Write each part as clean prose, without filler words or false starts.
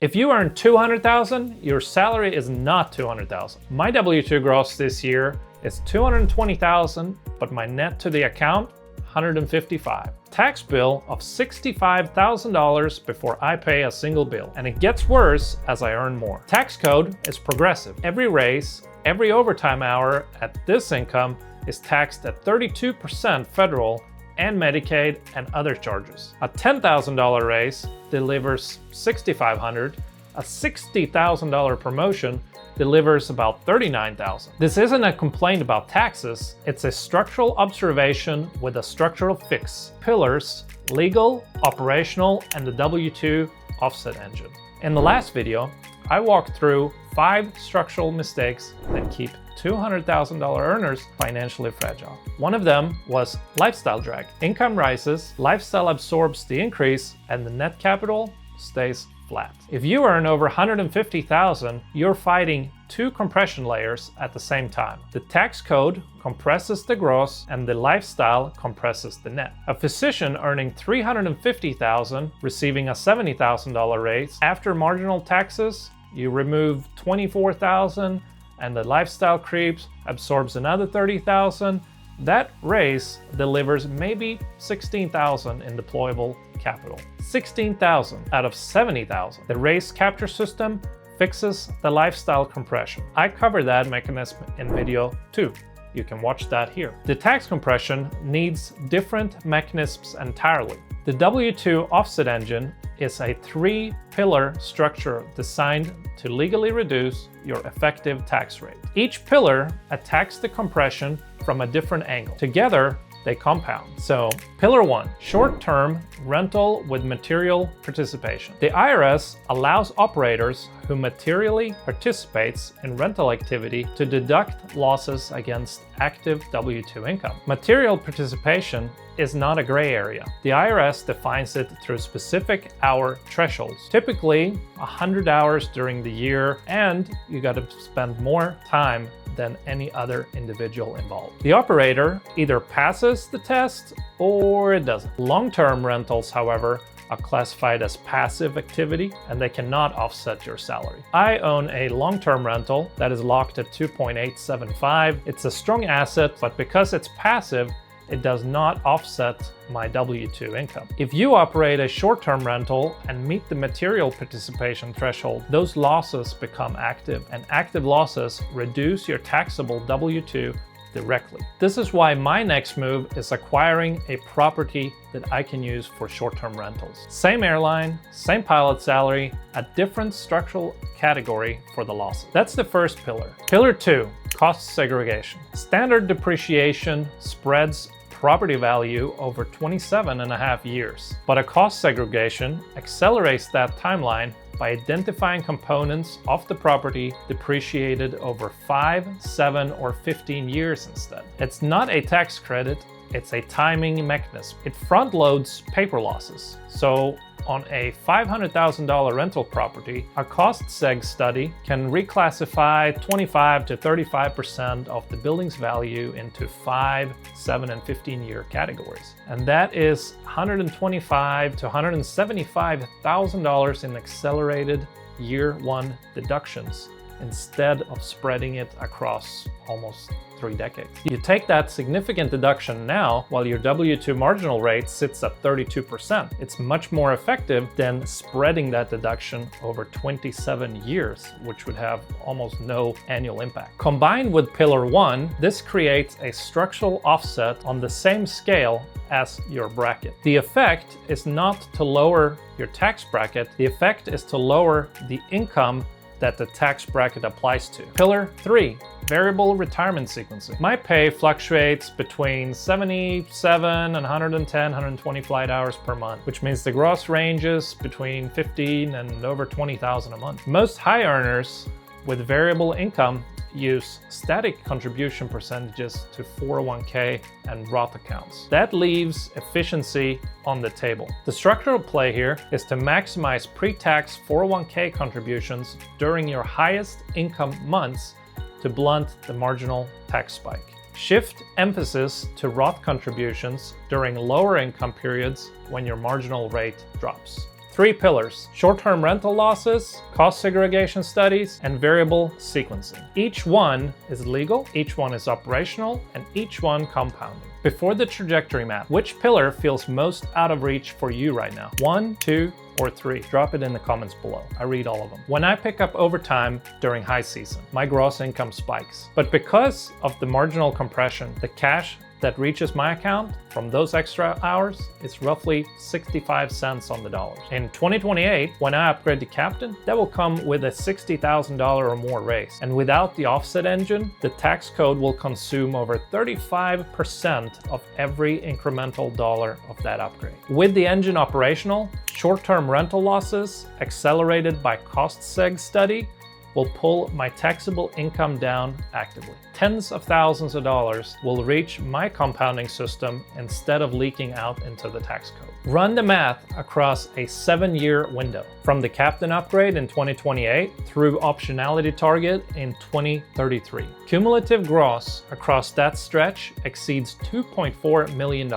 If you earn $200,000, your salary is not $200,000. My W-2 gross this year is $220,000, but my net to the account, $155,000. Tax bill of $65,000 before I pay a single bill. And it gets worse as I earn more. Tax code is progressive. Every raise, every overtime hour at this income is taxed at 32% federal and Medicaid and other charges. A $10,000 raise delivers $6,500. A $60,000 promotion delivers about $39,000. This isn't a complaint about taxes, it's a structural observation with a structural fix. Pillars, legal, operational, and the W-2 offset engine. In the last video, I walked through 5 structural mistakes that keep $200,000 earners financially fragile. One of them was lifestyle drag. Income rises, lifestyle absorbs the increase, and the net capital stays flat. If you earn over $150,000, you're fighting 2 compression layers at the same time. The tax code compresses the gross and the lifestyle compresses the net. A physician earning $350,000 receiving a $70,000 raise, after marginal taxes, you remove $24,000 and the lifestyle creeps absorbs another $30,000. That raise delivers maybe $16,000 in deployable capital. $16,000 out of $70,000. The raise capture system fixes the lifestyle compression. I covered that mechanism in video 2. You can watch that here. The tax compression needs different mechanisms entirely. The W-2 offset engine is a 3-pillar structure designed to legally reduce your effective tax rate. Each pillar attacks the compression from a different angle. Together, they compound. So, Pillar 1, short-term rental with material participation. The IRS allows operators who materially participates in rental activity to deduct losses against active W-2 income. Material participation is not a gray area. The IRS defines it through specific hour thresholds, typically 100 hours during the year, and you got to spend more time than any other individual involved. The operator either passes the test or it doesn't. Long-term rentals, however, are classified as passive activity and they cannot offset your salary. I own a long-term rental that is locked at 2.875. It's a strong asset, but because it's passive, it does not offset my W-2 income. If you operate a short-term rental and meet the material participation threshold, those losses become active, and active losses reduce your taxable W-2 directly. This is why my next move is acquiring a property that I can use for short-term rentals. Same airline, same pilot salary, a different structural category for the losses. That's the first pillar. Pillar 2, cost segregation. Standard depreciation spreads property value over 27.5 years. But a cost segregation accelerates that timeline by identifying components of the property depreciated over 5, 7, or 15 years instead. It's not a tax credit, it's a timing mechanism. It front loads paper losses. So on a $500,000 rental property, a cost seg study can reclassify 25 to 35% of the building's value into 5, 7, and 15-year categories. And that is $125,000 to $175,000 in accelerated year 1 deductions instead of spreading it across almost 3 decades. You take that significant deduction now while your W-2 marginal rate sits at 32%. It's much more effective than spreading that deduction over 27 years, which would have almost no annual impact. Combined with Pillar 1, this creates a structural offset on the same scale as your bracket. The effect is not to lower your tax bracket, the effect is to lower the income that the tax bracket applies to. Pillar 3, variable retirement sequencing. My pay fluctuates between 77 and 110, 120 flight hours per month, which means the gross ranges between 15 and over 20,000 a month. Most high earners with variable income use static contribution percentages to 401k and Roth accounts. That leaves efficiency on the table. The structural play here is to maximize pre-tax 401k contributions during your highest income months to blunt the marginal tax spike. Shift emphasis to Roth contributions during lower income periods when your marginal rate drops. 3 pillars: short-term rental losses, cost segregation studies, and variable sequencing. Each one is legal, each one is operational, and each one compounding. Before the trajectory map, which pillar feels most out of reach for you right now? 1, 2, or 3? Drop it in the comments below. I read all of them. When I pick up overtime during high season, my gross income spikes. But because of the marginal compression, the cash that reaches my account from those extra hours is roughly 65 cents on the dollar. In 2028, when I upgrade to captain, that will come with a $60,000 or more raise. And without the offset engine, the tax code will consume over 35% of every incremental dollar of that upgrade. With the engine operational, short-term rental losses, accelerated by cost seg study, will pull my taxable income down actively. Tens of thousands of dollars will reach my compounding system instead of leaking out into the tax code. Run the math across a 7-year window, from the captain upgrade in 2028 through optionality target in 2033. Cumulative gross across that stretch exceeds $2.4 million.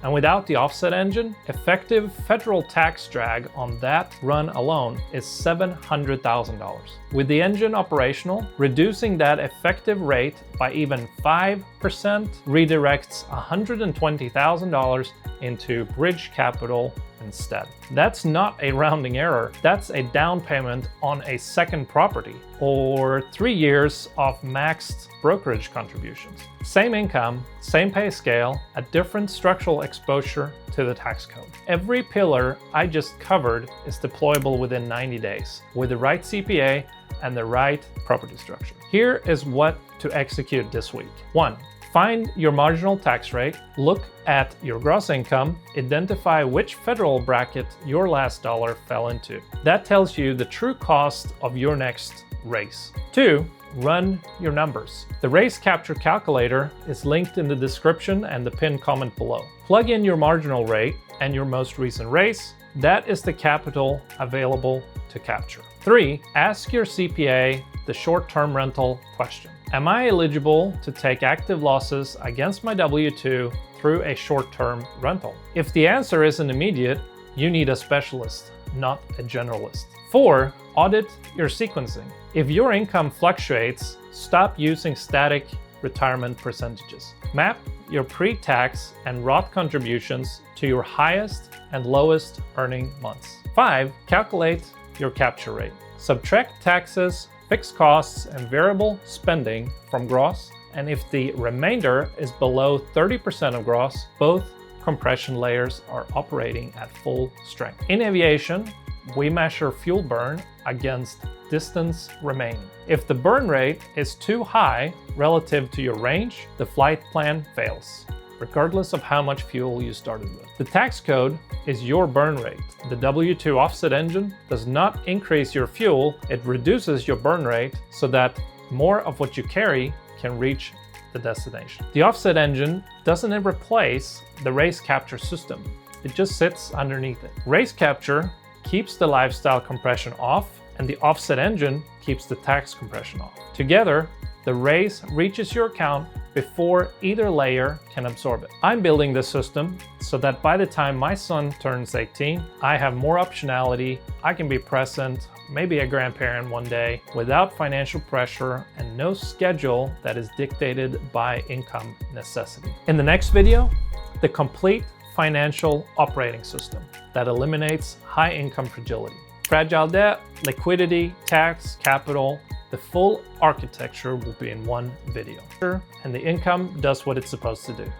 And without the offset engine, effective federal tax drag on that run alone is $700,000. With the engine operational, reducing that effective rate by even 5% redirects $120,000 into bridge capital instead. That's not a rounding error, that's a down payment on a second property, or 3 years of maxed brokerage contributions. Same income, same pay scale, a different structural exposure to the tax code. Every pillar I just covered is deployable within 90 days with the right CPA and the right property structure. Here is what to execute this week. 1. Find your marginal tax rate, look at your gross income, identify which federal bracket your last dollar fell into. That tells you the true cost of your next raise. 2. Run your numbers. The raise capture calculator is linked in the description and the pinned comment below. Plug in your marginal rate and your most recent raise. That is the capital available to capture. 3. Ask your CPA the short-term rental question. Am I eligible to take active losses against my W-2 through a short-term rental? If the answer isn't immediate, you need a specialist, not a generalist. 4. Audit your sequencing. If your income fluctuates, stop using static retirement percentages. Map your pre-tax and Roth contributions to your highest and lowest earning months. 5. Calculate your capture rate. Subtract taxes, fixed costs, and variable spending from gross, and if the remainder is below 30% of gross, both compression layers are operating at full strength. In aviation, we measure fuel burn against distance remaining. If the burn rate is too high relative to your range, the flight plan fails, regardless of how much fuel you started with. The tax code is your burn rate. The W-2 offset engine does not increase your fuel, it reduces your burn rate so that more of what you carry can reach the destination. The offset engine doesn't replace the raise capture system, it just sits underneath it. Raise capture keeps the lifestyle compression off, and the offset engine keeps the tax compression off. Together, the raise reaches your account before either layer can absorb it. I'm building this system so that by the time my son turns 18, I have more optionality, I can be present, maybe a grandparent one day, without financial pressure and no schedule that is dictated by income necessity. In the next video, the complete financial operating system that eliminates high income fragility. Fragile debt, liquidity, tax, capital, the full architecture will be in one video. And the income does what it's supposed to do.